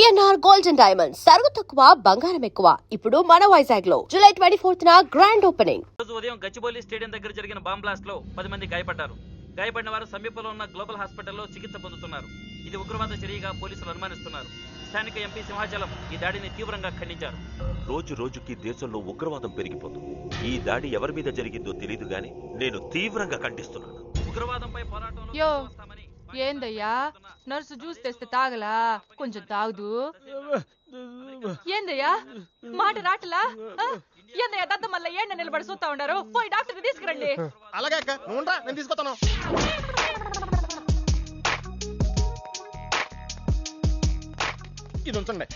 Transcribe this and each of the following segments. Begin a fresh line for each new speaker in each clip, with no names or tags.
VNR gold and diamonds సరుకు తక్కువ బంగారం ఎక్కువ. ఇప్పుడు మన వైజాగ్ లో జూలై 24th గ్రాండ్ ఓపెనింగ్.
రోజు ఉదయం గచ్చిబౌలి స్టేడియం దగ్గర జరిగిన బాంబ్ బ్లాస్ట్ లో 10 మంది గాయపడ్డారు. గాయపడిన వారు సమీపంలో ఉన్న గ్లోబల్ హాస్పిటల్లో చికిత్స పొందుతున్నారు. ఇది ఉగ్రవాద చర్యగా పోలీసులు అనుమానిస్తున్నారు. స్థానిక ఎంపీ సింహాచలం ఈ దాడిని తీవ్రంగా ఖండించారు.
రోజు రోజుకి దేశంలో ఉగ్రవాదం పెరిగిపోతుంది. ఈ దాడి ఎవరి మీద జరిగిందో తెలియదు గాని నేను తీవ్రంగా ఖండిస్తున్నాను.
ఉగ్రవాదంపై పోరాటంలో
యో ఏందయ్యా నర్సు జ్యూస్ తెస్తే తాగలా కొంచెం తాగుదు. ఏందయ్యా మాట రాటలా ఏందయ్యా దద్ద మళ్ళీ ఏండ నిలబడి చూస్తా ఉండారు. పోయి డాక్టర్ తీసుకురండి.
అలాగే అక్క నువ్వు నేను తీసుకొస్తాను. ఇది ఉంచండి.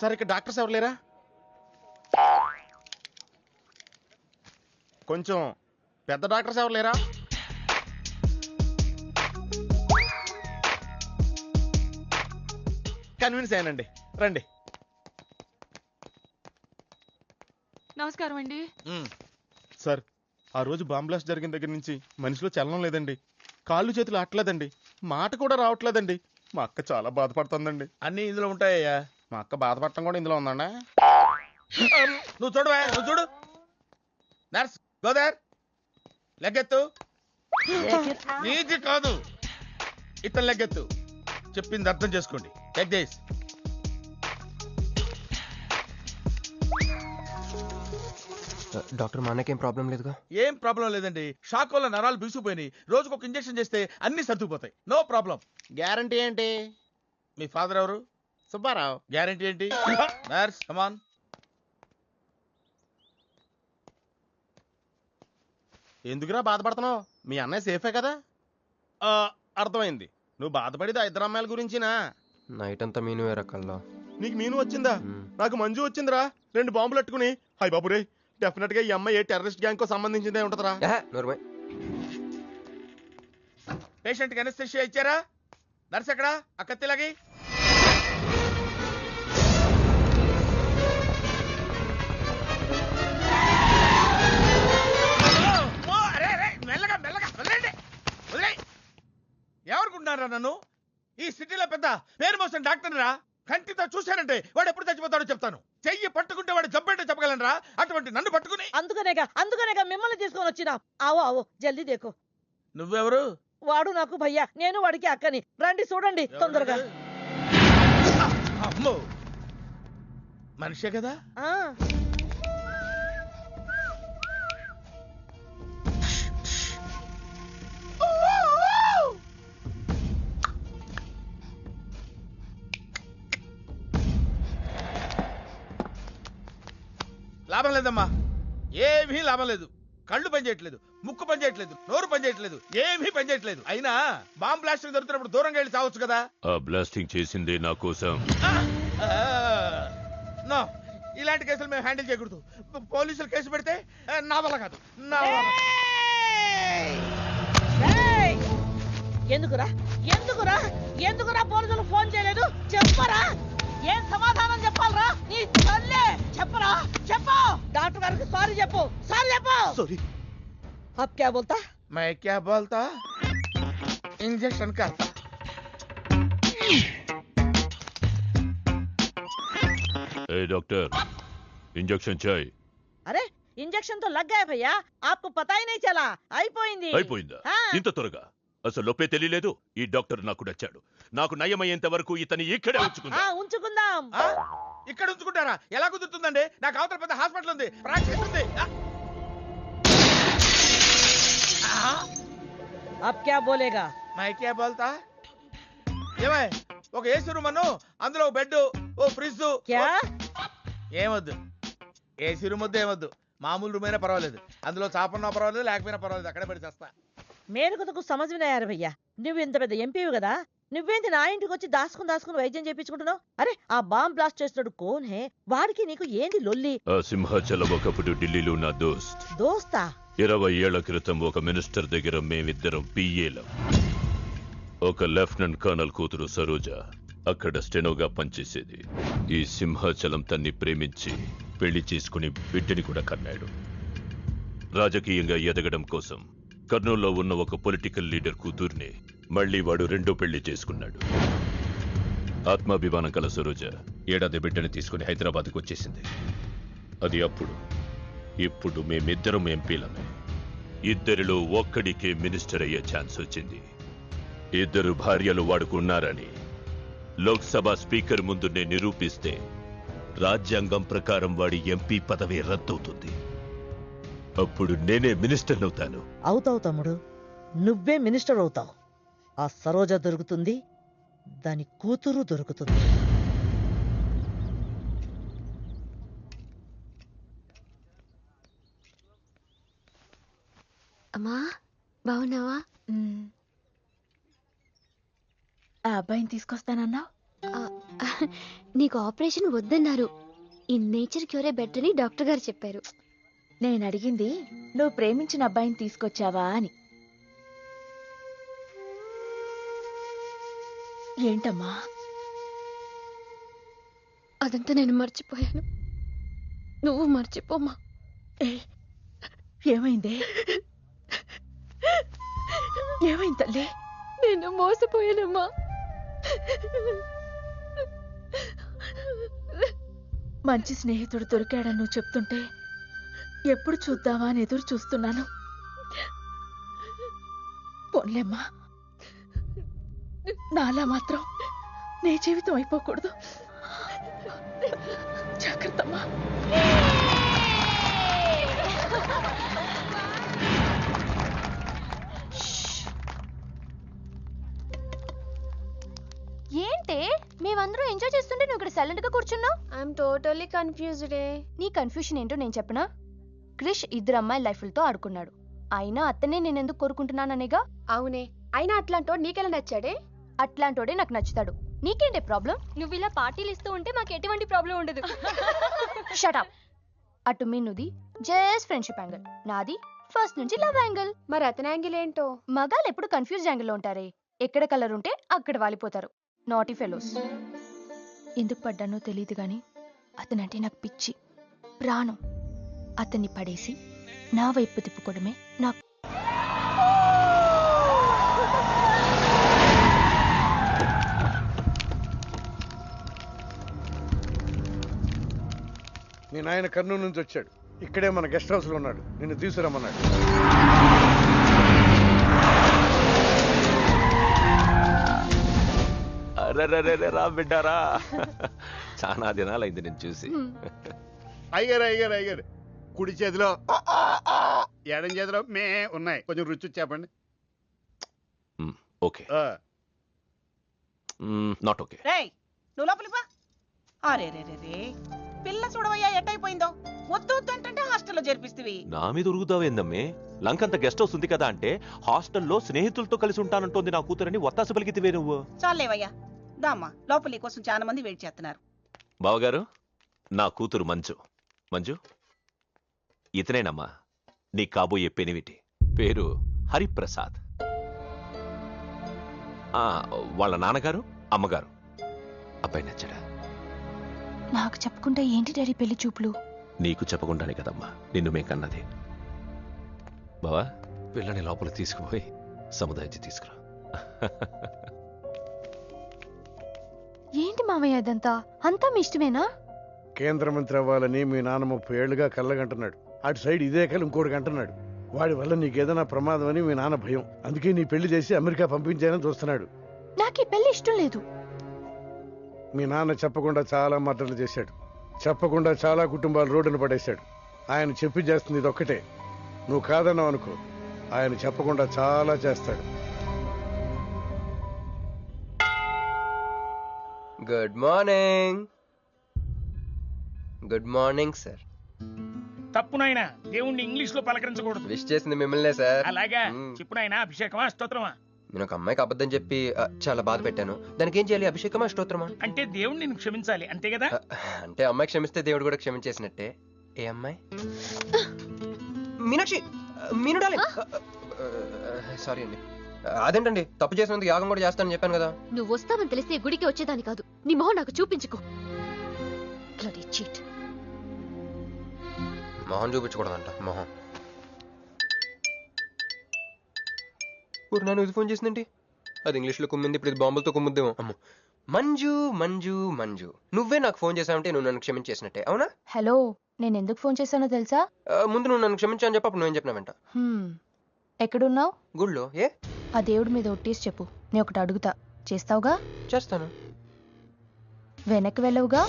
సరే ఇక్కడ డాక్టర్స్ ఎవరు లేరా? కొంచెం పెద్ద డాక్టర్స్ ఎవరు లేరా? కన్విన్స్ అయ్యానండి, రండి.
నమస్కారం అండి.
సార్ ఆ రోజు బాంబ్ బ్లాస్ట్ జరిగిన దగ్గర నుంచి మనిషిలో చలనం లేదండి, కాళ్ళు చేతులు ఆటలేదండి, మాట కూడా రావట్లేదండి. మా అక్క చాలా బాధపడుతుందండి.
అన్ని ఇందులో ఉంటాయ్యా.
మా అక్క బాధపడటం కూడా ఇందులో ఉందండి.
నువ్వు చూడవా, నువ్వు చూడు. నర్స్ గోదర్ లెగ్గెత్తు. నీది కాదు, ఇతను లెగ్గెత్తు. చెప్పింది అర్థం చేసుకోండి. Leg this.
డాక్టర్ మా అన్నకేం ప్రాబ్లం లేదుగా?
ఏం ప్రాబ్లం లేదండి. షాక్ వల్ల నరాలు బిగుసిపోయినాయి. రోజుకు ఒక ఇంజెక్షన్ చేస్తే అన్ని సర్దుకుపోతాయి. No problem.
గ్యారంటీ ఏంటి?
మీ ఫాదర్ ఎవరు?
సుబ్బారావు.
గ్యారంటీ ఏంటి? నర్స్ కమాన్.
ఎందుకురా బాధపడుతున్నావు? మీ అన్నయ్య సేఫే కదా? అర్థమైంది. నువ్వు బాధపడేది ఆ ఇద్దరు అమ్మాయిల గురించినా?
నైట్ అంతా మీను వేరకల్లా.
నీకు మీను వచ్చిందా? నాకు మంజు వచ్చిందిరా. 2 బాంబులు అట్టుకుని. హాయ్ బాబు రే, డెఫినెట్ గా ఈ అమ్మాయి ఏ టెర్రరిస్ట్ గ్యాంగ్ కో సంబంధించిందే ఉంటదరా.
పేషెంట్ కి అనస్థిషియా ఇచ్చారా? నర్స్ ఎక్కడా? ఆ కత్తిలాగి. మెల్లగా మెల్లగా వదిలేండి, వదిలే. ఎవరుకుంటున్నారా నన్ను? ఈ సిటీలో పెద్ద పేరు మోసిన డాక్టర్ రా. కంటితో చూశానంటే వాడు ఎప్పుడు చచ్చిపోతాడో చెప్తాను. చెయ్యి పట్టుకుంటే వాడు జబ్బేంటో చెప్పగలనరా? అటువంటి నన్ను పట్టుకుని.
అందుకనేగా మిమ్మల్ని తీసుకొని వచ్చినా. ఆవో ఆవో జల్దీ దేకో.
నువ్వెవరు?
వాడు నాకు భయ్యా, నేను వాడికి అక్కని. రండి చూడండి తొందరగా.
అమ్మో, మనిషే కదా? లాభం లేదమ్మా, ఏమీ లాభం లేదు. కళ్ళు పనిచేయట్లేదు, ముక్కు పనిచేయట్లేదు, నోరు పనిచేయట్లేదు, ఏమీ పనిచేయట్లేదు. అయినా బాంబ్ బ్లాస్టింగ్ జరుగుతున్నప్పుడు దూరంగా వెళ్ళి చావచ్చు కదా.
ఆ బ్లాస్టింగ్ చేసిందే నా కోసం.
నో, ఇలాంటి కేసులు మేము హ్యాండిల్ చేయకూడదు. పోలీసులు కేసు పెడితే నా వల్ల కాదు, నా వల్ల.
ఎందుకురా ఎందుకురా ఎందుకురా పోలీసులు ఫోన్ చేయలేదు? చెప్పరా, ఏం సమాధానం చెప్పాలరా? నీ తల్లే చెప్పరా, చెప్పు. డాక్టర్ గారికి సారీ చెప్పు, సారీ చెప్పు.
సారీ.
अब क्या बोलता?
मैं क्या बोलता? इंजेक्शन करता.
ए डॉक्टर, इंजेक्शन चाहिए.
अरे इंजेक्शन तो लग गया भैया, आपको पता ही नहीं चला. అయిపోయింది.
అయిపోయిందా? ఇంత త్వరగా? అసలు లోపే తెలియలేదు. ఈ డాక్టర్ నాకు నచ్చాడు. నాకు నయమయ్యేంత వరకు ఇతని ఇక్కడే
ఉంచుకుందాం.
ఇక్కడ ఉంచుకుంటారా? ఎలా కుదురుతుందండి? నాకు అవతల పెద్ద హాస్పిటల్ ఉంది, ప్రాక్టీస్ ఉంది.
अब क्या बोलेगा?
मैं क्या बोलता? ఏమై ఒక ఏసీ రూమ్ అను, అందులో బెడ్, ఓ ఫ్రిడ్జ్.
क्या?
ఏమొద్దు, ఏసీ రూమ్ వద్దు, ఏమొద్దు. మామూలు రూమ్ అయినా పర్వాలేదు. అందులో చాపన్నా పర్వాలేదు, లేకపోయినా పర్వాలేదు. అక్కడే పడి చేస్తా.
మేలుకు సమజ్ వినాయారు భయ్యా. నువ్వు ఇంత పెద్ద ఎంపీవి కదా, నువ్వేంటి నా ఇంటికి వచ్చి దాసుకుని వైద్యం చేయించుకుంటున్నావు? అరే ఆ బాంబ్ బ్లాస్ట్ చేస్తున్నాడు కోన్ హే, వాడికి నీకు ఏంది లొల్లి?
ఆ సింహాచలం ఒకప్పుడు ఢిల్లీలో నా
దోస్తా.
20 ఏళ్ల క్రితం ఒక మినిస్టర్ దగ్గర మేమిద్దరం పిఏలం. ఒక లెఫ్టినెంట్ కర్నల్ కూతురు సరోజ అక్కడ స్టెనోగా పనిచేసేది. ఈ సింహాచలం తన్ని ప్రేమించి పెళ్లి చేసుకుని బిడ్డని కూడా కన్నాడు. రాజకీయంగా ఎదగడం కోసం కర్నూల్లో ఉన్న ఒక పొలిటికల్ లీడర్ కూతుర్ని మళ్లీ వాడు రెండో పెళ్లి చేసుకున్నాడు. ఆత్మాభిమానం కల సరోజ ఏడాది బిడ్డని తీసుకుని హైదరాబాద్కు వచ్చేసింది. అది అప్పుడు. ఇప్పుడు మేమిద్దరం ఎంపీలమే. ఇద్దరిలో ఒక్కడికే మినిస్టర్ అయ్యే ఛాన్స్ వచ్చింది. ఇద్దరు భార్యలు వాడుకున్నారని లోక్సభ స్పీకర్ ముందు నేను నిరూపిస్తే రాజ్యాంగం ప్రకారం వాడి ఎంపీ పదవి రద్దవుతుంది. అప్పుడు నేనే మినిస్టర్ అవుతాను.
అవుతావు తమ్ముడు, నువ్వే మినిస్టర్ అవుతావు. ఆ సరోజ దొరుకుతుంది, దాని కూతురు దొరుకుతుంది.
అమ్మా బాగున్నావా?
ఆ అబ్బాయిని తీసుకొస్తానన్నావు.
నీకు ఆపరేషన్ వద్దన్నారు. ఈ నేచర్ క్యూరే బెటర్ అని డాక్టర్ గారు చెప్పారు.
నేను అడిగింది నువ్వు ప్రేమించిన అబ్బాయిని తీసుకొచ్చావా అని. ఏంటమ్మా?
అదంతా నేను మర్చిపోయాను. నువ్వు మర్చిపోమ్మా.
ఏమైందే? ఏమైంది తల్లి?
నేను మోసపోయానమ్మా.
మంచి స్నేహితుడు దొరికాడని నువ్వు చెప్తుంటే ఎప్పుడు చూద్దామా అని ఎదురు చూస్తున్నాను. పోన్లేమ్మా, నాలా మాత్రం నీ జీవితం అయిపోకూడదు. జాగ్రత్తమ్మా.
ఏంటే మేమందరం ఎంజాయ్ చేస్తుంటే నువ్వు ఇక్కడ సైలెంట్ గా కూర్చున్నావు? I'm totally confused. నీ కన్ఫ్యూషన్ ఏంటో నేను చెప్పనా? క్రిష్ ఇద్దరు అమ్మాయి లైఫ్లతో ఆడుకున్నాడు. అయినా అతనే నేను ఎందుకు కోరుకుంటున్నాననేగా. అవునే, అయినా అట్లాంటోడు నీకెలా నచ్చాడే? అట్లాంటోడే నాకు నచ్చుతాడు. నీకేంటే ప్రాబ్లం? నువ్వు ఇలా పార్టీలు ఇస్తూ ఉంటే మాకు ఎటువంటి ప్రాబ్లం ఉండదు. షటప్. అటు మీనుది జస్ట్ ఫ్రెండ్షిప్ యాంగిల్, నాది ఫస్ట్ నుంచి లవ్ యాంగిల్. మరి అతని యాంగిల్ ఏంటో? మగాళ్ళు ఎప్పుడు కన్ఫ్యూజ్ యాంగిల్ లో ఉంటారే. ఎక్కడ కలర్ ఉంటే అక్కడ వాలిపోతారు. Naughty fellows. ఎందుకు పడ్డానో తెలియదు గాని అతనంటే నాకు పిచ్చి, ప్రాణం. అతన్ని పడేసి నా వైపు తిప్పుకోవడమే నాకు.
మీ నాయన కర్నూలు నుంచి వచ్చాడు. ఇక్కడే మన గెస్ట్ హౌస్ లో ఉన్నాడు. నిన్ను తీసుకురమ్మన్నాడు.
రా బిడ్డారా, చాలా దినాలైంది నేను చూసి.
అయ్యారు కుడి చేతిలో ఎడం చేతిలో మే ఉన్నాయి. కొంచెం రుచి చెప్పండి.
Okay, not okay.
రేయ్, నువ్వు లోపలికి పా. అరే రే రే రే, పిల్ల చూడవయ్యా ఎట్టయిపోయిందో. వద్దు వద్దు అంటే హాస్టల్లో చేర్పిస్తేవి.
నా మీద ఉరుగుతావేందమ్మే? లంకంత గెస్ట్ హౌస్ ఉంది కదా అంటే హాస్టల్లో స్నేహితులతో కలిసి ఉంటానంటోంది నా కూతురని ఒత్తాస పలికితివే నువ్వు.
చాలేవయ్యా, దామ్మా లోపలి కోసం చాలా మంది వెయిట్ చేస్తున్నారు.
బావగారు, నా కూతురు మంజు. మంజు, ఇతనేనమ్మా నీ కాబోయే పెనివిటి. పేరు హరిప్రసాద్. వాళ్ళ నాన్నగారు అమ్మగారు. అబ్బాయి నచ్చడా?
నాకు చెప్పకుండా ఏంటి డాడీ పెళ్లి చూపులు?
నీకు చెప్పకుండానే కదమ్మా నిన్ను మేం కన్నది. బావా, పిల్లని లోపల తీసుకుపోయి సముదాయించి తీసుకురా.
ఏంటి మామయ్య ఇదంతా? అంతా మీ ఇష్టమేనా?
కేంద్ర మంత్రి అవ్వాలని మీ నాన్న 30 ఏళ్లుగా కళ్ళగంటున్నాడు. అటు సైడ్ ఇదే కళ్ళు ఇంకోటి అంటున్నాడు. వాడి వల్ల నీకేదైనా ప్రమాదం అని మీ నాన్న భయం. అందుకే నీ పెళ్లి చేసి అమెరికా పంపించాలని చూస్తున్నాడు.
నాకు ఈ పెళ్లి ఇష్టం లేదు.
మీ నాన్న చెప్పకుండా చాలా మర్డర్లు చేశాడు. చెప్పకుండా చాలా కుటుంబాలు రోడ్డున పడేశాడు. ఆయన చెప్పి చేస్తుంది ఇదొక్కటే. నువ్వు కాదన్నావు అనుకో, ఆయన చెప్పకుండా చాలా చేస్తాడు.
Good morning. Good morning sir.
తప్పు నాయనా, దేవుణ్ణి ఇంగ్లీష్ లో పలకరించకూడదు.
విష్ చేసింది మిమ్మల్నే సార్.
అలాగా చెప్పు నాయనా. అభిషేకమా స్తోత్రమా?
నేను ఒక అమ్మాయికి అబద్ధం చెప్పి చాలా బాధ పెట్టాను. దానికి ఏం చేయాలి? అభిషేకమా స్తోత్రమా?
అంటే దేవుణ్ణి నిన్ను క్షమించాలి, అంతే కదా?
అంటే అమ్మాయి క్షమిస్తే దేవుడు కూడా క్షమించేసినట్టే. ఏ అమ్మాయి? మీనాక్షి, మీనుడాలి. సారీ అండి. అదేంటండి, తప్పు చేసినందుకు యాగం కూడా చేస్తానని చెప్పాను కదా.
నువ్వు వస్తావని తెలిస్తే గుడికి వచ్చేదాని కాదు. నీ మొహం నాకు చూపించుకో. Bloody cheat.
మొహం చూపించకూడదంట. మొహం. ఊరు నాన్న ఇది ఫోన్ చేసిందేంటి? అది ఇంగ్లీష్లో కుమ్మింది, ఇప్పుడు ఇది బాంబులతో కుమ్ముద్దేమో. అమ్మో, మంజు మంజు మంజు, నువ్వే నాకు ఫోన్ చేసావంటే నువ్వు నన్ను క్షమించేసినట్టే, అవునా?
హలో, నేను ఎందుకు ఫోన్ చేశానో తెలుసా?
ముందు నువ్వు నన్ను క్షమించాలని చెప్పి అప్పుడు నువ్వేం చెప్పినావంట?
ఎక్కడున్నావు?
గుళ్ళో. ఏ?
ఆ దేవుడి మీద ఒట్టేసి చెప్పు, నేను ఒకటి అడుగుతా, చేస్తావుగా?
చేస్తాను.
వెనక్కి వెళ్ళవుగా?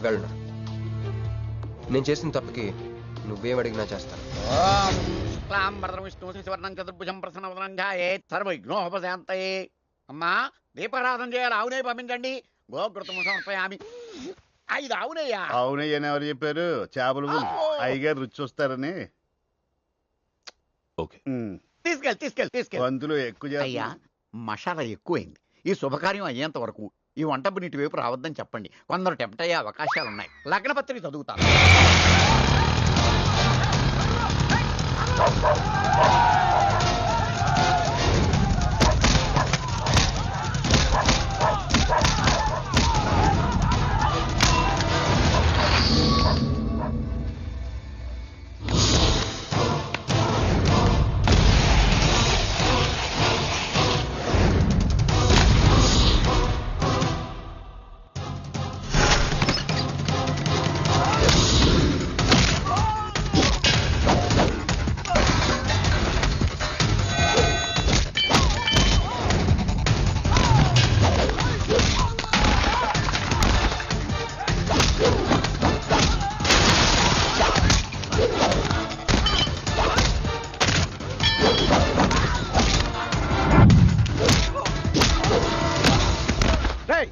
వెళ్ళను. నేను చేసిన తప్పుకి నువ్వేం అడిగినా చేస్తాను.
విష్ణు శివర్ణం చతుర్భుజం ప్రసన్నవదనం ధ్యాయేత్ సర్వవిఘ్నోపశాంతయే. అమ్మా దీపారాధన చేయాలి, ఆవునే పంపించండి. గోఘృతము సమర్పయామి. 5 ఆవునేయ్యా.
అవునయ్యని ఎవరు చెప్పారు? చేపలు అయ్యగారు రుచి చూస్తారని.
ఓకే,
తీసుకెళ్ళి
వంతులు ఎక్కువ
అయ్యా. మసాలా ఎక్కువైంది. ఈ శుభకార్యం అయ్యేంత వరకు ఈ వంటపు నీటి వైపు రావద్దని చెప్పండి. కొందరు టెంప్ట్ అయ్యే అవకాశాలు ఉన్నాయి. లగ్న పత్రిక చదువుతాను.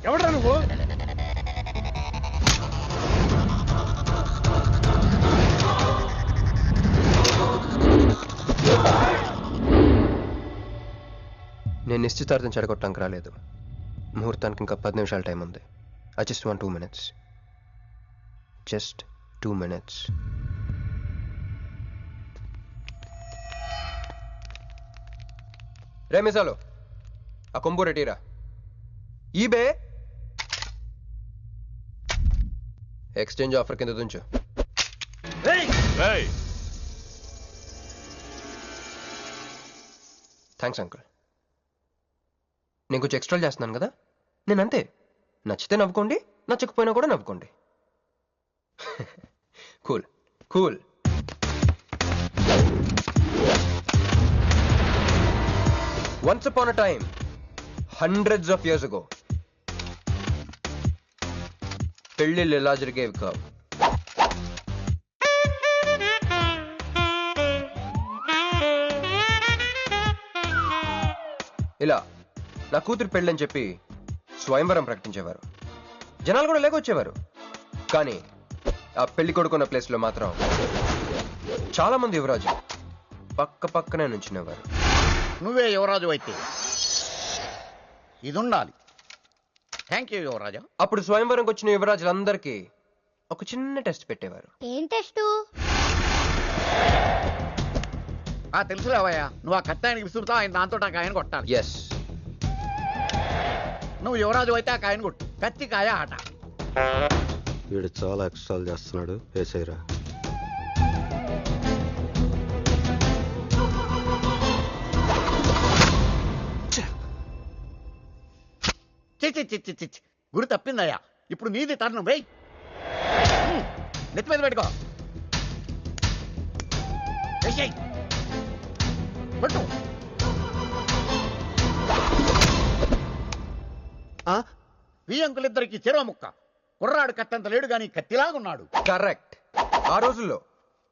ఎవడరా నువ్వు?
నేను నిశ్చితార్థం చెడగొట్టడానికి రాలేదు. ముహూర్తానికి ఇంకా 10 నిమిషాల టైం ఉంది. I just want 2 minutes. Just 2 minutes. రే మిసాలు, ఆ కొంబు రెటీరా. ఈబే ఎక్స్చేంజ్ ఆఫర్ కింద తుంచు. Thanks uncle. నేను కొంచెం ఎక్స్ట్రా చేస్తున్నాను కదా, నేను అంతే. నచ్చితే నవ్వుకోండి, నచ్చకపోయినా కూడా నవ్వుకోండి. Cool cool. Once upon a time, hundreds of years ago, పెళ్ళిళ్ళు ఎలా జరిగేవి కావు. ఇలా నా కూతురు పెళ్ళని చెప్పి స్వయంవరం ప్రకటించేవారు. జనాలు కూడా లేకొచ్చేవారు. కానీ ఆ పెళ్లి కొడుకున్న ప్లేస్లో మాత్రం చాలా మంది యువరాజు పక్క పక్కనే నుంచునేవారు.
నువ్వే యువరాజు అయితే ఇది ఉండాలి. థ్యాంక్ యూ యువరాజా.
అప్పుడు స్వయంవరంకి వచ్చిన యువరాజులందరికీ ఒక చిన్న టెస్ట్ పెట్టేవారు.
ఏం టెస్టు?
తెలుసులేవయ్యా, నువ్వు ఆ కత్తాయనికి విసురుతావు, ఆయన దాంతో ఆ కాయను కొట్టాలి.
ఎస్.
నువ్వు యువరాజు అయితే ఆ కాయను కొట్టు. కత్తి కాయ ఆట.
వీడు చాలా ఎక్స్ట్రాలు చేస్తున్నాడు. వేసేయరా.
చిచ్చి గురి తప్పిందయ్యా. ఇప్పుడు నీది టర్న్. వెయ్యి, నెత్తి మీద పెట్టుకో. పట్టు. ఈ అంకులిద్దరికి చెరవ ముక్క. కుర్రాడు కత్తంత లేడు గాని కత్తిలాగున్నాడు.
కరెక్ట్. ఆ రోజుల్లో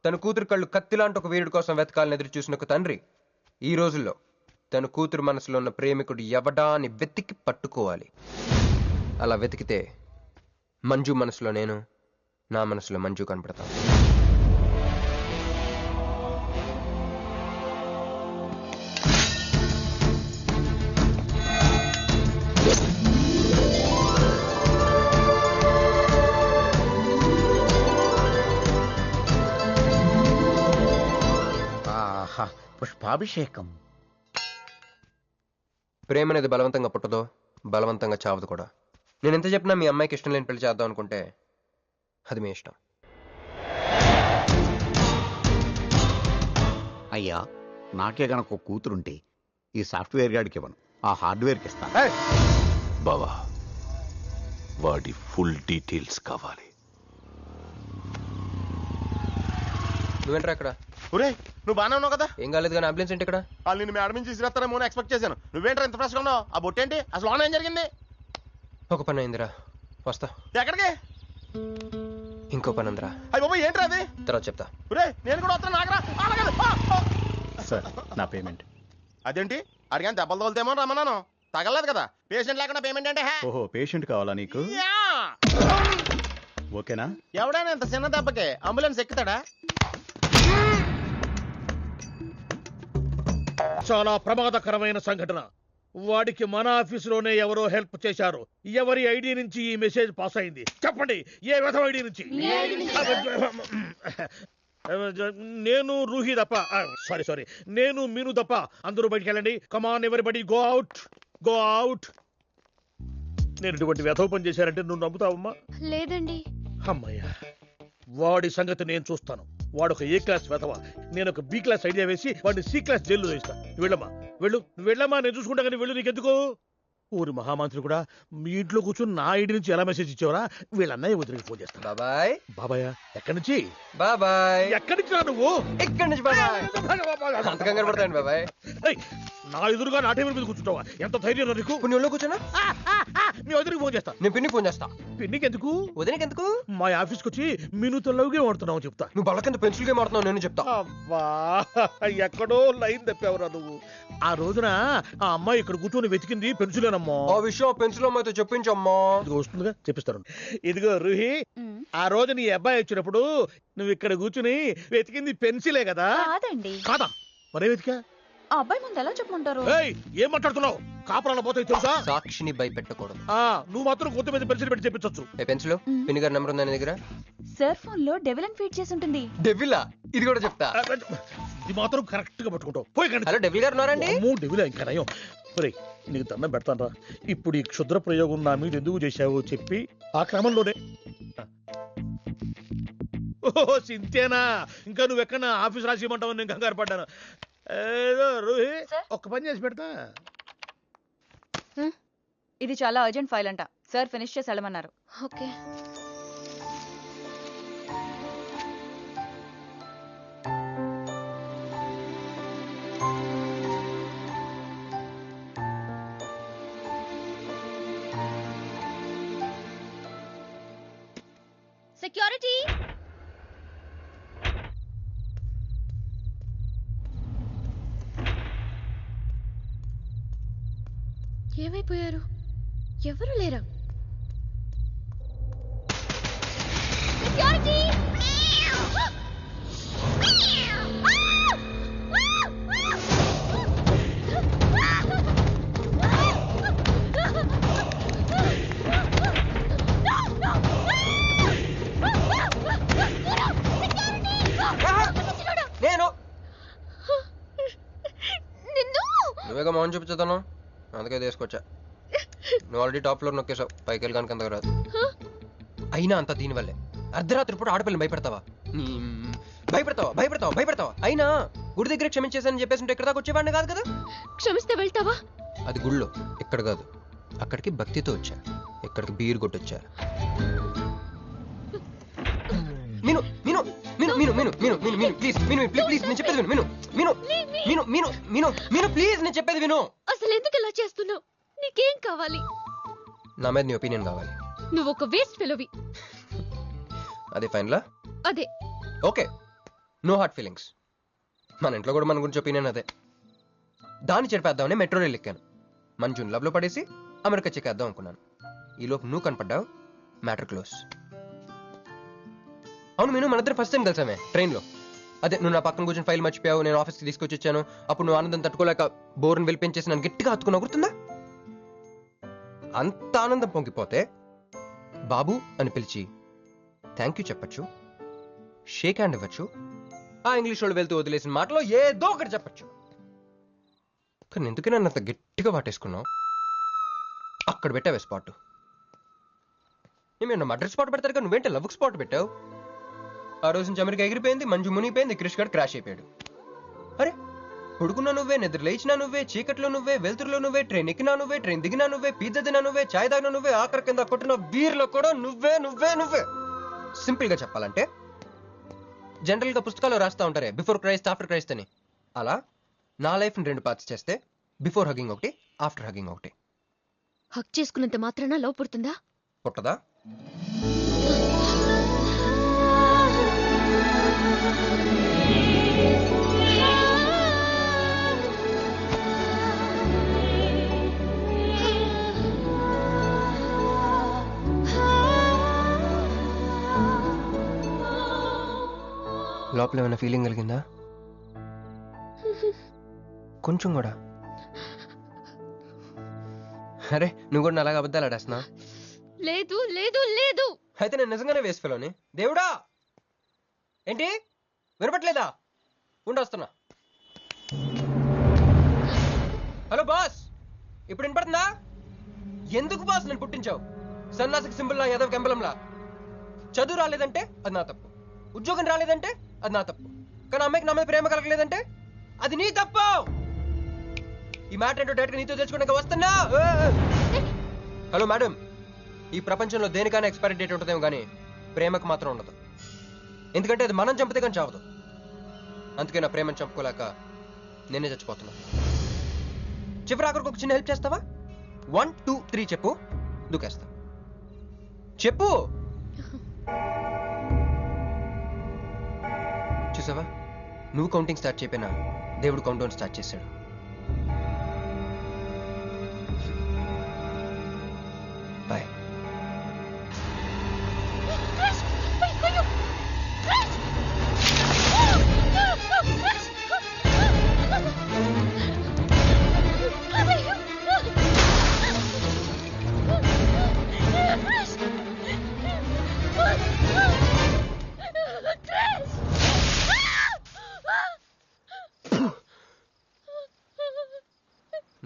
తన కూతురు కళ్ళు కత్తిలాంటి ఒక వీరుడి కోసం వెతకాలని ఎదురు చూసిన ఒక తండ్రి ఈ రోజుల్లో తన కూతురు మనసులో ఉన్న ప్రేమికుడు ఎవడా అని వెతికి పట్టుకోవాలి. అలా వెతికితే మంజు మనసులో నేను, నా మనసులో మంజు కనపడతాను.
పుష్పాభిషేకం.
ప్రేమ అనేది బలవంతంగా పుట్టదో, బలవంతంగా చావదు కూడా. నేను ఎంత చెప్పినా మీ అమ్మాయికి ఇష్టం లేని పెళ్లి చేద్దాం అనుకుంటే అది మీ ఇష్టం.
అయ్యా, నాకే గనక ఒక కూతురుంటే ఈ సాఫ్ట్వేర్ గాడికి ఇవ్వను, ఆ హార్డ్వేర్కి ఇస్తాను.
బావా,
వాడి ఫుల్ డీటెయిల్స్ కావాలి.
నువ్వేంట్రా ఇక్కడ?
ఒరే నువ్వు బాగానే ఉన్నావు కదా?
ఏం కాలేదు కానీ అంబులెన్స్ ఏంటి ఇక్కడ?
వాళ్ళు నిన్ను మేడం నుంచి తీసుకురాస్తారేమో అని ఎక్స్పెక్ట్ చేశాను. నువ్వేంట్రా ఇంత ఫ్రెష్గా ఉన్నావు? ఆ బొట్టేంటి అసలు లోన్ ఏం జరిగింది?
ఒక పని అయిందిరా, వస్తా.
ఎక్కడికి?
ఇంకో పని ఉందిరా,
అయ్యి బాబు ఏంట్రా అది?
తర్వాత చెప్తా.
ఒరే నేను కూడా వస్తాను నాగరా.
సార్ నా పేమెంట్.
అదేంటి అడిగాను దెబ్బలు తోలుతేమో రమ్మన్నాను, తగలేదు కదా. పేషెంట్ లేకుండా పేమెంట్ అంటే
ఓహో పేషెంట్ కావాలా నీకు? ఓకేనా?
ఎవడైనా ఇంత చిన్న దెబ్బకి అంబులెన్స్ ఎక్కుతాడా?
చాలా ప్రమాదకరమైన సంఘటన. వాడికి మన ఆఫీసులోనే ఎవరో హెల్ప్ చేశారు. ఎవరి ఐడి నుంచి ఈ మెసేజ్ పాస్ అయింది చెప్పండి? ఏ విధం ఐడి నుంచి? నేను రూహి తప్ప, సారీ నేను మీను తప్ప అందరూ బయటికి వెళ్ళండి. Come on everybody go out, go out. నేను ఇటువంటి వ్యధవ పని చేశారంటే నువ్వు నమ్ముతావమ్మా?
లేదండి.
అమ్మయ్యా, వాడి సంగతి నేను చూస్తాను. వాడు ఒక ఏ క్లాస్ వెధవ, నేను ఒక బి క్లాస్ ఐడియా వేసి వాడిని సి క్లాస్ జైల్లో వేస్తా. వెళ్ళమ్మా వెళ్ళు, నువ్వు వెళ్ళమ్మా, నేను చూసుకుంటా. కానీ వెళ్ళు, నీకెందుకు? ఊరి మహామంత్రి కూడా మీ ఇంట్లో కూర్చొని నా ఐడి నుంచి ఎలా మెసేజ్ ఇచ్చేవరా? వీళ్ళన్నయ్య వదిలికి ఫోన్ చేస్తాను.
బాబాయ్.
బాబాయ్ ఎక్కడి నుంచి?
బాబాయ్
ఎక్కడి నుంచి రా నువ్వు?
ఇక్కడి నుంచి బాబాయ్. అంత కంగారు పడతాయండి బాబాయ్.
నా ఎదురుగా నా టేబుల్ మీద కూర్చుంటావా? ఎంత ధైర్యం నీకు?
నువ్వు ఒళ్ళో కూర్చున్నా?
మీ వదిలికి ఫోన్ చేస్తా.
నేను పిన్నికి ఫోన్ చేస్తా.
పిన్నికి ఎందుకు?
వదినకి ఎందుకు?
మా ఆఫీస్కి వచ్చి మీనుతో లవ్గా వాడుతున్నావు చెప్తా.
నువ్వు బళ్ళ పెన్సిల్ గేమ్ ఆడుతున్నావు, నేను చెప్తా.
అబ్బా ఎక్కడో లైన్ తప్పావురా నువ్వు. ఆ రోజున ఆ అమ్మాయి ఇక్కడ కూర్చొని వెతికింది పెన్సిలేనమ్మా.
ఆ విషయం పెన్సిల్ అమ్మాయితో చెప్పించమ్మా.
ఇదిగో వస్తుందిగా, చెప్పిస్తాను. ఇదిగో రూహి, ఆ రోజు నీ అబ్బాయి వచ్చినప్పుడు నువ్వు ఇక్కడ కూర్చుని వెతికింది పెన్సిలే కదా?
కాదండి.
కాదా? మరే వెతికా?
ఆ అబ్బాయి ముందు ఎలా చెప్పమంటారు?
ఏం మాట్లాడుతున్నావు? కాపురాల పోతాయి తెలుసా?
సాక్షిని భయపెట్టకూడదు.
నువ్వు మాత్రం కొత్త మీద పెన్సిల్ పెట్టి చెప్పించచ్చు.
ఏ పెన్సిల్? పిన్ని గారి నెంబర్ ఉందా నీ దగ్గర?
సార్ ఫోన్ లో డెవిల్ అని ఫీడ్ చేసి ఉంటుంది.
డెవిలా? ఇది కూడా చెప్తా.
ఇది మాత్రం కరెక్ట్ గా పట్టుకుంటావు. పోయి కండి.
హలో డెవిల్ గారు ఉన్నారండి?
డెవిల్ ఇంకా నయం. నీకు దండం పెడతాను రా. ఇప్పుడు ఈ క్షుద్ర ప్రయోగం నా మీద ఎందుకు చేశావో చెప్పి ఆ క్రమంలోనే. ఓహో సింతేనా? ఇంకా నువ్వు ఎక్కడ ఆఫీస్ రాసిమంటావు? నేను కంగారు పడ్డాను. ఏదో రూహి ఒక్క పని చేసి పెడతా.
ఇది చాలా అర్జెంట్ ఫైల్ అంట. సార్ ఫినిష్ చేసి వెళ్ళమన్నారు.
ఓకే. సెక్యూరిటీ. ఏమైపోయారు? ఎవరు లేరా? సెక్యూరిటీ.
నేను
నిన్ను
నువ్వేగా మౌన్ చూపించుతాను, అందుకే తీసుకొచ్చా. నువ్వు ఆల్రెడీ టాప్ ఫ్లోర్ నొక్కేసావు, పైకి వెళ్ళి కనుక అంతగా రాదు. అయినా అంత దీనివల్లే అర్ధరాత్రి పూట ఆడపిల్లని భయపెడతావా? భయపెడతావా? అయినా గుడి దగ్గర క్షమించేసానని చెప్పేసి ఉంటే ఇక్కడ దాకా వచ్చేవాడిని కాదు కదా.
క్షమిస్తే వెళ్తావా?
అది గుళ్ళో, ఇక్కడ కాదు. అక్కడికి భక్తితో వచ్చా, ఇక్కడికి బీర్ కొట్టొచ్చా. మీను మీను మీను మీను మీను మీను మీను మీను ప్లీజ్ మీను ప్లీజ్ నేను చెప్పేది విను. మీను మీను మీను మీను మీను ప్లీజ్ నేను చెప్పేది విను.
అసలు ఎందుకు ఇలా చేస్తున్నావు? నీకేం కావాలి?
నా మీద నీ ఒపీనియన్ కావాలి.
నువ్వు ఒక వేస్ట్ ఫెలోవి.
అదే ఫైనలా?
అదే.
Okay, no heart feelings. మన ఇంట్లో కూడా మన గురించి ఒపీనియన్ అదే. దాన్ని చెరిపేద్దామని మెట్రో రైలు ఎక్కాను. మంజుని లవ్ లో పడేసి అమెరికా చెక్కేద్దాం అనుకున్నాను. ఈలోపు నువ్వు కనపడ్డావు, మ్యాటర్ క్లోజ్. అవును మీను, మన ఇద్దరు ఫస్ట్ టైం కలిసామే ట్రైన్లో. అదే నువ్వు నా పక్కన కూర్చొని ఫైల్ మర్చిపోయావు, నేను ఆఫీస్కి తీసుకొచ్చి వచ్చాను. అప్పుడు నువ్వు ఆనందం తట్టుకోలేక బోర్ని వెళ్ళిపించేసి నన్ను గట్టిగా హత్తుకున్నా, గుర్తుందా? అంత ఆనందం పొంగిపోతే బాబు అని పిలిచి థ్యాంక్ యూ చెప్పచ్చు, షేక్ హ్యాండ్ ఇవ్వచ్చు, ఆ ఇంగ్లీష్ వాళ్ళు వెళ్తూ వదిలేసిన మాటలో ఏదో ఒకటి చెప్పచ్చు. కానీ ఎందుకు నన్ను అంత గట్టిగా వాటేసుకున్నావు? అక్కడ పెట్టావే స్పాట్. ఏమన్నా మర్డర్ స్పాట్ పెడతారు కదా, నువ్వేంటే లవ్ స్పాట్ పెట్టావు. ఆ రోజు నుంచి అమెరికా ఎగిరిపోయింది, మంజు మునిగిపోయింది, క్రిష్ గారు క్రాష్ అయిపోయాడు. అరే పడుకున్నా నువ్వే, నిద్ర లేచినా నువ్వే, చీకట్లో నువ్వే, వెలుతురులో నువ్వే, ట్రైన్ ఎక్కినా నువ్వే, ట్రైన్ దిగినా నువ్వే, పిజ్జా తినా నువ్వే, చాయ్ తాగినా నువ్వే, ఆఖరి కింద కొట్టిన బీర్లో కూడా నువ్వే నువ్వే నువ్వే. సింపుల్ గా చెప్పాలంటే జనరల్ గా పుస్తకాలు రాస్తా ఉంటారే బిఫోర్ క్రైస్ట్ ఆఫ్టర్ క్రైస్ట్ అని, అలా నా లైఫ్ ని 2 పార్ట్స్ చేస్తే బిఫోర్ హగ్గింగ్ ఒకటి, ఆఫ్టర్ హగ్గింగ్ ఒకటి.
హక్ చేసుకున్నంత మాత్రాన లవ్ పుడుతుందా?
పుట్టదా? లోపల ఏమైనా ఫీలింగ్ కలిగిందా? కొంచెం కూడా? అరే నువ్వు కూడా అలాగ అబద్ధాలు ఆడేస్తున్నా?
లేదు లేదు లేదు.
అయితే నేను నిజంగానే వేస్ట్ ఫెలోని. దేవుడా ఏంటి వినపట్లేదా? ఉండొస్తున్నా. హలో బాస్, ఇప్పుడు వినపడుతుందా? ఎందుకు బాస్ నన్ను పుట్టించావు? సన్నాసికి సింబల్ లా, యాదవ్ గంబలంలా. చదువు రాలేదంటే అది నా తప్పు, ఉద్యోగం రాలేదంటే అది నా తప్పు, కానీ అమ్మాయికి నా మీద ప్రేమ కలగలేదంటే అది నీ తప్పు. ఈ మ్యాటర్ ఏంటో డైరెక్ట్గా నీతో తెలుసుకోవడానికి వస్తున్నా. హలో మేడం, ఈ ప్రపంచంలో దేనికైనా ఎక్స్పైరీ డేట్ ఉంటుందేమో కానీ ప్రేమకు మాత్రం ఉండదు. ఎందుకంటే అది మనం చంపితే కానీ చావదు. అందుకే నా ప్రేమను చంపుకోలేక నేనే చచ్చిపోతున్నా. చివరి ఆఖరికి ఒక చిన్న హెల్ప్ చేస్తావా? 1 2 3 చెప్పు, దూకేస్తా. చెప్పు. చూసావా, నువ్వు కౌంటింగ్ స్టార్ట్ చేయపోయినా దేవుడు కౌంట్ డౌన్ స్టార్ట్ చేశాడు. బాయ్.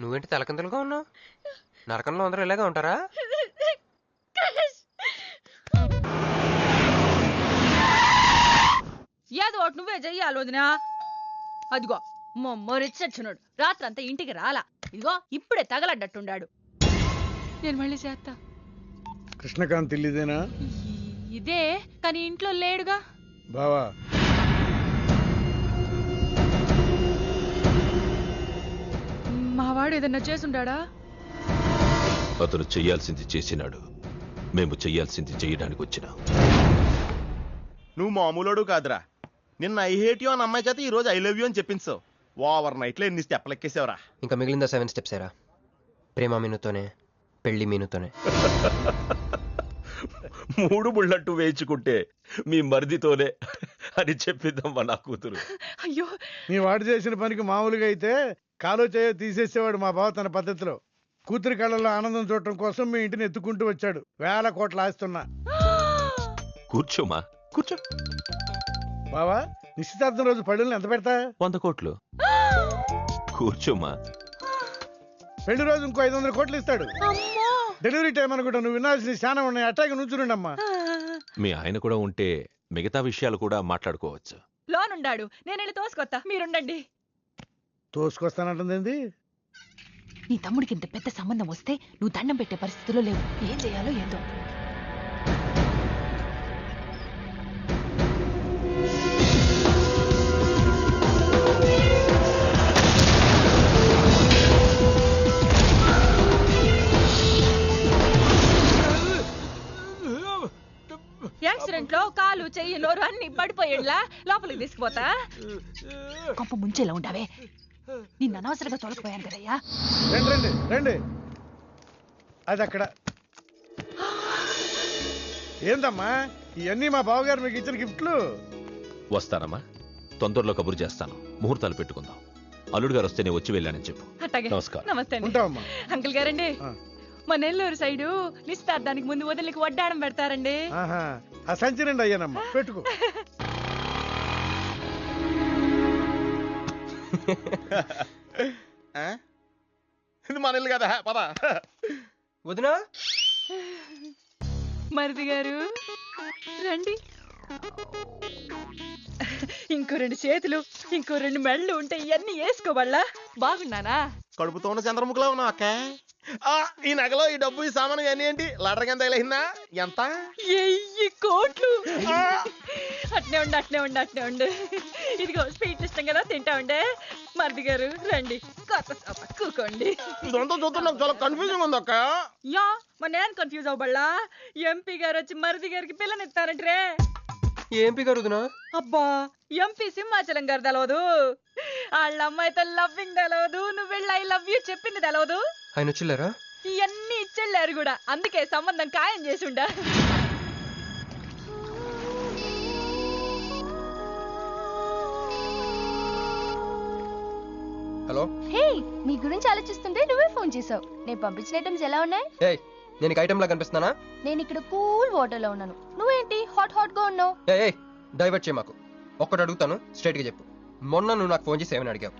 నువ్వేంటి తలకిందులుగా ఉన్నావు? నరకంలో అందరూ ఇలాగే ఉంటారా?
ఏదో ఒకటి నువ్వే చెయ్యాలి వదినా. అదిగో మొరిచచ్చున్నాడు, రాత్రంతా ఇంటికి రాలా. ఇదిగో ఇప్పుడే తగలడ్డట్టుండాడు. నేను మళ్ళీ చేస్తా.
కృష్ణకాంత్ ఇల్లుదేనా?
ఇదే, కానీ ఇంట్లో లేడుగా.
బావా
మావాడు ఏదన్నా చేసుండాడా?
అతను చెయ్యాల్సింది చేసినాడు, మేము చెయ్యాల్సింది చేయడానికి వచ్చినా.
నువ్వు మామూలుడు కాదురా. నిన్న ఐ హేట్ యూ అని అమ్మాయి చేత ఈ రోజు ఐ లవ్ యూ అని చెప్పించావు. ఓవర్ నైట్ లో ఎన్ని స్టెప్లు ఎక్కేసావురా.
ఇంకా మిగిలిందా 7 స్టెప్స్ ఏరా? ప్రేమ మీనుతోనే, పెళ్లి మీనుతోనే.
3 బుల్లట్టు వేయించుకుంటే మీ మరిదితోనే అని చెప్పిద్దమ్మా నా కూతురు.
అయ్యో,
మీ వాడు చేసిన పనికి మామూలుగా అయితే కాలో చేయో తీసేసేవాడు మా బావ తన పద్ధతిలో. కూతురి కళ్ళలో ఆనందం చూడటం కోసం మీ ఇంటిని ఎత్తుకుంటూ వచ్చాడు. 1000 కోట్లు ఆస్తున్నా.
కూర్చోమా, కూర్చో.
బావా, నిశ్చితార్థం రోజు పళ్ళుని ఎంత పెడతా?
100 కోట్లు. కూర్చోమా.
పెళ్లి రోజు ఇంకో 500 కోట్లు ఇస్తాడు. డెలివరీ టైం అనుకుంటా. నువ్వు వినాల్సిన చాలా ఉన్నాయి. అట్టాగే నుంచుండమ్మా.
మీ ఆయన కూడా ఉంటే మిగతా విషయాలు కూడా మాట్లాడుకోవచ్చు.
లోనుండాడు, నేను వెళ్ళి తోసుకొత్తా, మీరుండండి.
తోసుకొస్తానంటుంది.
నీ తమ్ముడికి ఇంత పెద్ద సంబంధం వస్తే నువ్వు దండం పెట్టే పరిస్థితిలో లేవు. ఏం చేయాలో ఏందో. యాక్సిడెంట్ లో కాలు, చెయ్యి, నోరు అన్ని పడిపోయేలా లోపలికి తీసుకుపోతా. కొంప ముంచేలా ఉండావే. నిన్ను అనవసరంగా తొలగిపోయాను కదయ్యా.
రండి రండి రండి. అది అక్కడ. ఏందమ్మా ఇవన్నీ మా బావగారు మీకు ఇచ్చిన గిఫ్ట్లు?
వస్తానమ్మా, తొందరలో కబురు చేస్తాను. ముహూర్తాలు పెట్టుకుందాం. అల్లుడు గారు వస్తే నేను వచ్చి వెళ్ళానని చెప్పు.
అట్టాగే.
నమస్కారం.
నమస్తే అండి.
ఉంటావమ్మా.
అంకుల్ గారండి, మా నెల్లూరు సైడు నిశ్చితార్థానికి ముందు వదిలికి వడ్డాడం పెడతారండి.
ఆహా, ఆ సంచి నిండి అయ్యానమ్మా, పెట్టుకో.
ఇది మన ఇల్లు కదా, పద.
వదినా,
మరిది గారు రండి. ఇంకో 2 చేతులు, ఇంకో 2 మెళ్ళు ఉంటే ఇవన్నీ వేసుకోవాలా? బాగున్నానా?
కడుపుతో ఉన్న చంద్రముఖిలో ఉన్నావు అక్క. ఈ నగలో ఈ డబ్బు ఈ సామాను ఇవన్నీ ఏంటి లడర్ కింద తగిలిందా? ఎంత?
1000 కోట్లు. అట్నే ఉండు. ఇదిగో స్వీట్ ఇష్టం కదా, తింటా ఉండే. మరిది గారు రండి, కొత్త సోఫా కూకోండి.
ఇదంతా చూస్తే నాకు చాలా కన్ఫ్యూజింగ్ ఉంది అక్క.
యా మరి నేను కన్ఫ్యూజ్ అవ్వబల్లా. ఎంపీ గారు వచ్చి మరిది గారికి పిల్లనిస్తారంటే.
ఏంపి గారుదునా?
అబ్బా ఎంపీ సింహాచలం గారు తెలవదు, వాళ్ళ అమ్మాయితో లవ్వింగ్ తెలవదు, నువ్వు వెళ్ళి ఐ లవ్ యూ చెప్పింది తెలవదు.
ఆయన వచ్చిల్లారా?
ఇవన్నీ ఇచ్చెళ్ళారు కూడా, అందుకే సంబంధం ఖాయం చేసుండా.
హలో.
హే, నీ గురించి ఆలోచిస్తుంటే నువ్వే ఫోన్ చేసావు. నేను పంపించిన ఐటమ్స్ ఎలా ఉన్నాయి?
ఏయ్, నేను నీకు ఐటమ్ లా కనిపిస్తున్నానా?
నేను ఇక్కడ కూల్ వాటర్ లో ఉన్నాను, నువ్వేంటి హాట్ గా ఉన్నావు?
ఏయ్ డైవర్ట్ చేయ మాకు. ఒక్కటి అడుగుతాను, స్ట్రైట్ గా చెప్పు. మొన్న నువ్వు నాకు ఫోన్ చేసి ఏమని అడిగావు?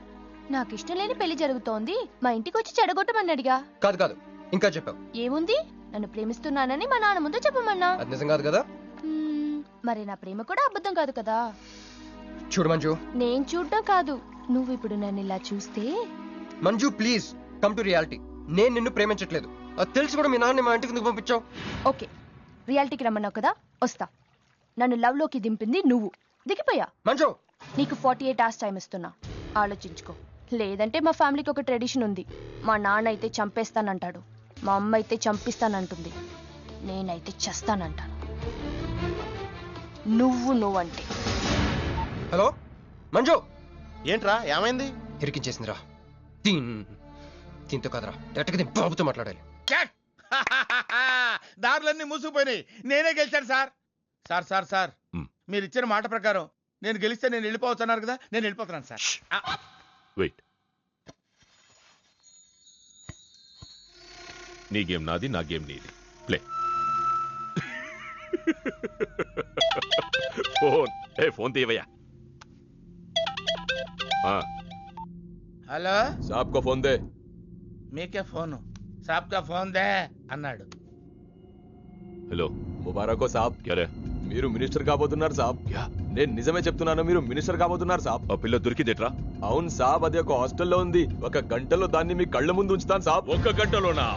నాకు ఇష్టం లేని పెళ్లి జరుగుతోంది, మా ఇంటికి వచ్చి చెడగొట్టమని అడిగా.
కాదు ఇంకా చెప్పావు.
ఏముంది, నన్ను ప్రేమిస్తున్నానని మా నాన్న ముందు చెప్పమన్నా.
అది నిజం కాదు కదా?
మరి నా ప్రేమ కూడా అబద్ధం కాదు కదా?
చూడు మంజు.
నేను చూడటం కాదు, నువ్వు ఇప్పుడు నన్ను ఇలా చూస్తే.
Manju please come to reality. నేను నిన్ను ప్రేమించట్లేదు, అది తెలిసి కూడా మీ నాన్న మా ఇంటికి ఎందుకు పంపించావు?
ఓకే, రియాలిటీకి రమ్మన్నావు కదా, వస్తా. నన్ను లవ్ లోకి దింపింది నువ్వు, దిగిపోయా.
మంజు
నీకు 48 hours టైం ఇస్తున్నా, ఆలోచించుకో. లేదంటే మా ఫ్యామిలీకి ఒక ట్రెడిషన్ ఉంది, మా నాన్న అయితే చంపేస్తానంటాడు, మా అమ్మ అయితే చంపిస్తానంటుంది, నేనైతే చస్తానంటాను. నువ్వంటే.
హలో మంజు.
ఏంట్రా ఏమైంది?
ఇరికించేసిందిరా. దీంతో కదరా, డైరెక్ట్గా దీని బాబుతో మాట్లాడాలి.
దారులన్నీ మూసుకుపోయినాయి, నేనే గెలిచాను సార్. సార్ మీరు ఇచ్చిన మాట ప్రకారం నేను గెలిస్తే నేను వెళ్ళిపోవచ్చు అన్నారు కదా, నేను వెళ్ళిపోతున్నాను సార్.
వెయిట్. నీ గేమ్ నాది, నా గేమ్ నీది. ప్లే. ఫోన్ తీయవయ్యా.
హలో
साहब को फोन दे.
మీకే ఫోను, సాబ్ కా ఫోన్ దే అన్నాడు.
హలో
ముబారక్ సాబ్.
క్యారే?
మీరు మినిస్టర్ కాబోతున్నారు సాబ్. నేను నిజమే చెప్తున్నాను, మీరు మినిస్టర్ కాబోతున్నారు సాబ్.
ఆ పిల్ల దొరికిందేట్రా?
అవును సాబ్, అది ఒక హాస్టల్లో ఉంది. 1 గంటలో దాన్ని మీ కళ్ళ ముందు ఉంచుతాను సాబ్.
1 గంటలోనా?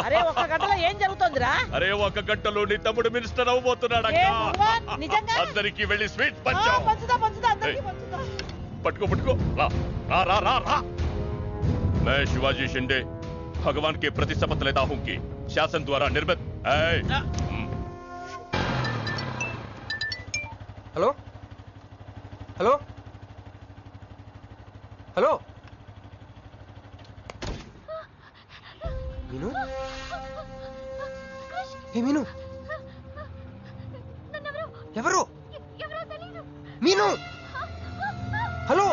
అరే 1 గంటలో ఏం జరుగుతోందిరా?
అరే 1 గంటలో నీ తమ్ముడు మినిస్టర్ అవబోతున్నాడు.
ఏ భగవాన్, నిజంగా?
అందరికి వెళ్ళి స్వీట్
పంచుదా
పంచు.
అందరికీ పంచుదా.
పట్టుకో. రా. मैं शिवाजी शिंदे भगवान के प्रति शपथ लेता हूं कि शासन द्वारा निर्मित
హలో మీను. ఏ మీను, ఎవరు? మీను. హలో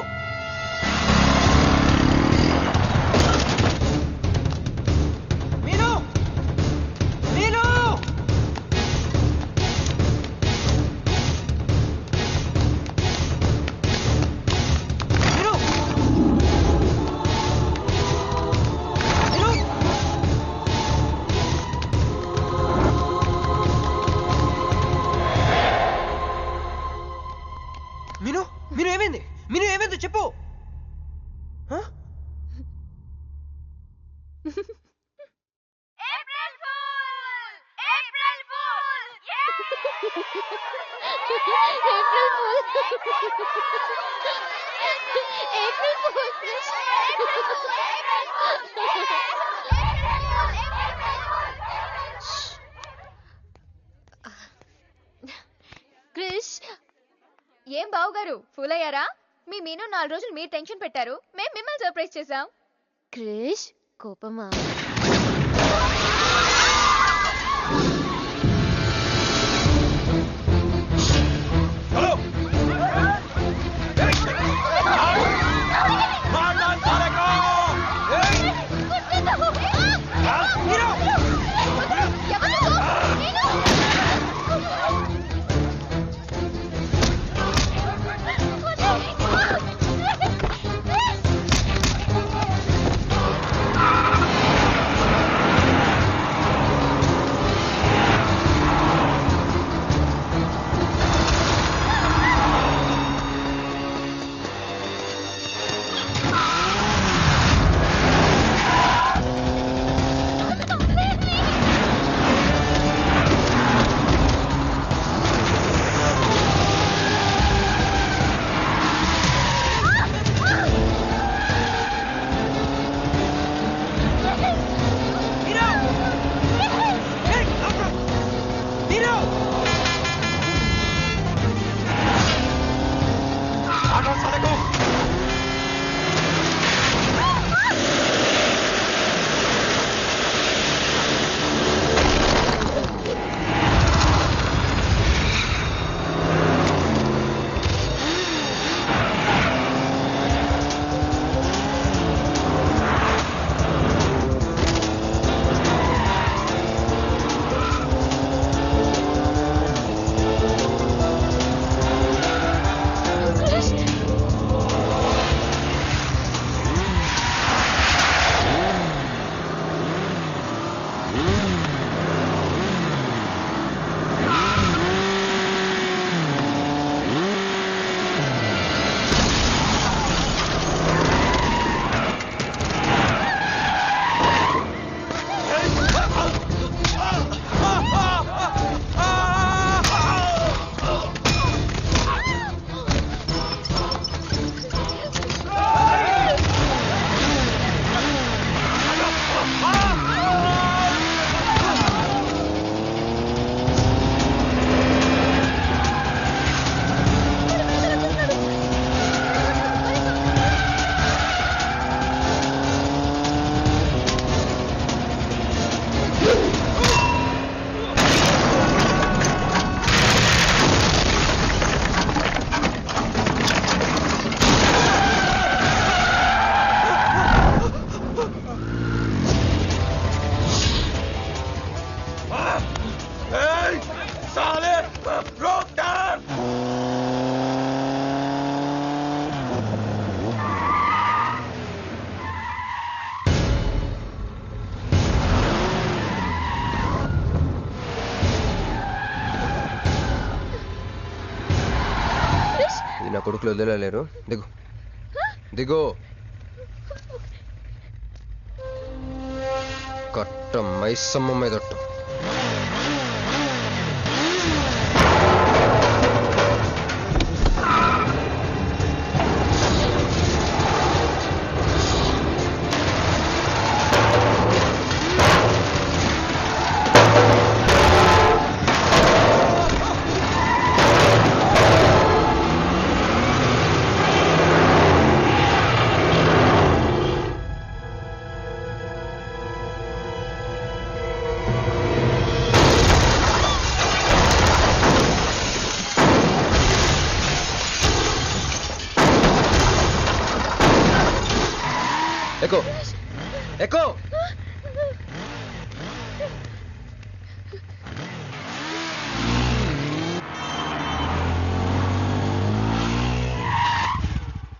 ఏమైంది చెప్పు.
క్రిష్, ఏం బావగారు ఫూల్ అయ్యారా? మీ మీను 4 రోజులు మీరు టెన్షన్ పెట్టారు, మేము మిమ్మల్ని సర్ప్రైజ్ చేసాం. క్రిష్ కోపమా?
నా కొడుకులు వదిలేలేరు. దిగు దిగు. కట్ట మైసమ్మ మీదట్టు. ఎక్కు ఎక్కు.